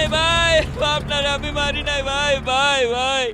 নাই ভাই, আপনার আমি মারি নাই ভাই, ভাই ভাই।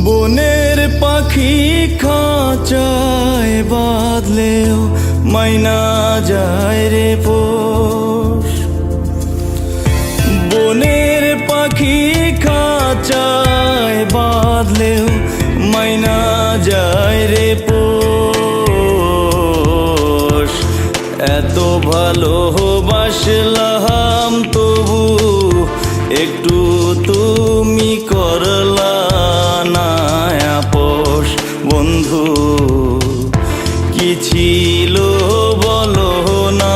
বনের পাখি খাঁচায় বাঁধলেও মাইনা যায় রে পোষ। বনের পাখি খাঁচায় বাঁধলেও মাইনা যায় রে পোষ। এত ভালোবাসলাম তবু একটু তুমি করলা না আপোষ। বন্ধু কি ছিল বলো না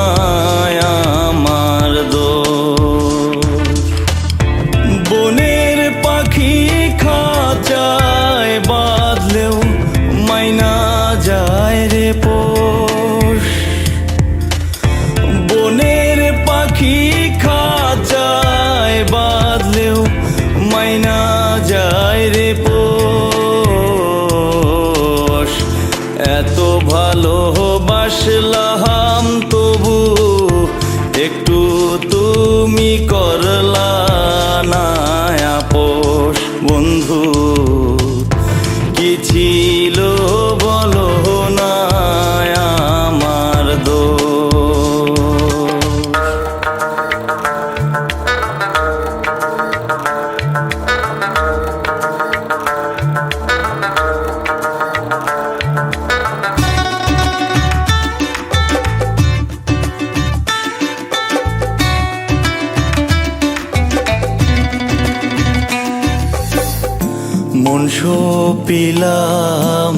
আমার দোষ। বনের পাখি খাঁচায় বাঁধলেও মাইনা যায় রে পোষ। বনের পাখি খাঁচায় বাঁধলেও মাইনা যায় রে পোষ। এত ভালোবাসলাম তবু একটু তুমি করলা না আপোষ। বন্ধু কি ছিল বলো না আমার দোষ। মন সপিলাম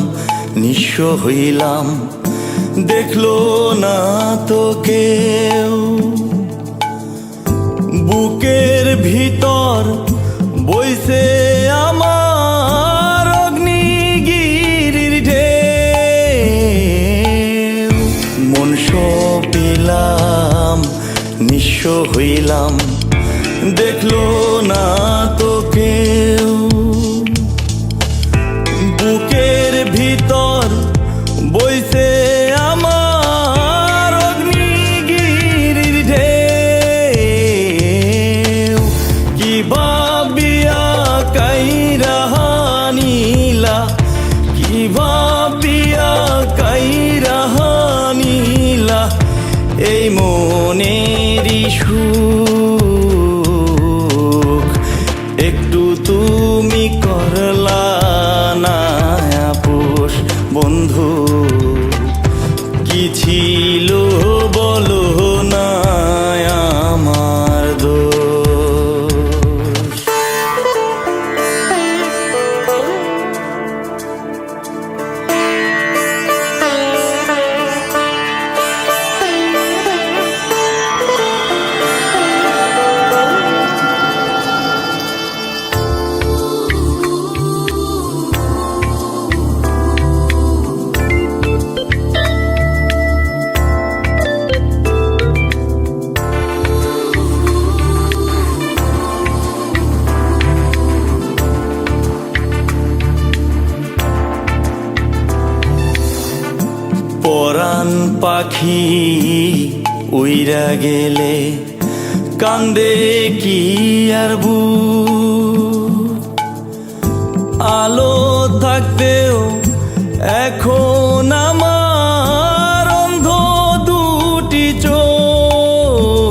নিঃস্ব হইলাম, দেখলো না তো কেউ। বুকের ভিতর বইছে আমার অগ্নিগিরির ঢেউ। মন সপিলাম নিঃস্ব হইলাম, দেখলো না তো কেউ। বুকের ভিতর বইছে আমার অগ্নিগিরির ঢেউ। কি ভাবিয়া কাইরা নিলা, কি ভাবিয়া কাইরা নিলা এই মনেরই সুখ। একটু তুমি করলা না আপোষ। বন্ধু কি ছিল বলো না আমার দোষ। পরাণ পাখি উইরা গেলে কান্দে কি আর বুক। আলো থাকতেও এখন আমার অন্ধ দুটি চোখ।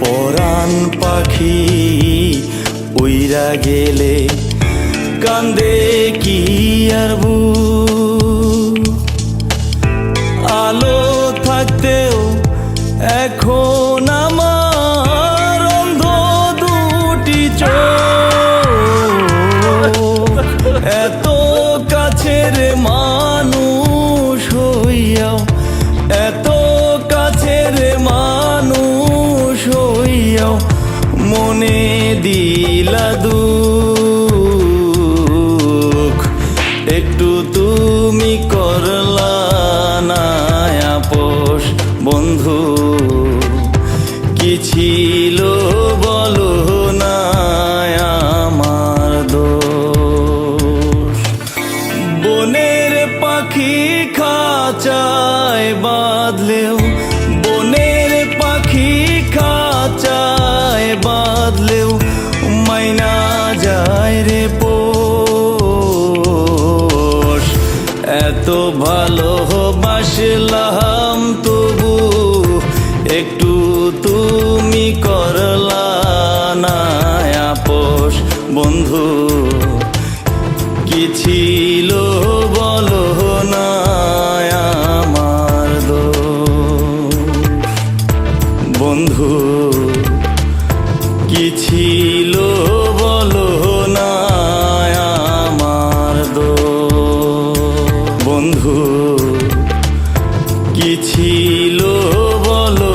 পরাণ পাখি উইরা গেলে কান্দে কি আর বুক। আলো থাকতেও এখন আমার অন্ধ দুটি চোখ। এত কাছের মানুষ হইয়াও, এত কাছের মানুষ হইয়াও মনে দিলা দূর। করলা না আপোষ বন্ধু কি ছিল বলো না আমার দোষ বনের পাখি খাঁচায় বাঁধলেও বনের পাখি খাঁচায় বাঁধলেও মাইনা যায় রে পোষ এত ভালোবাসলাম তবু একটু তুমি করলা না আপোষ বন্ধু কি ছিল বলো না আমার দোষ বন্ধু কি ছিল বলো না আমার দোষ বন্ধু কি ছিল বলো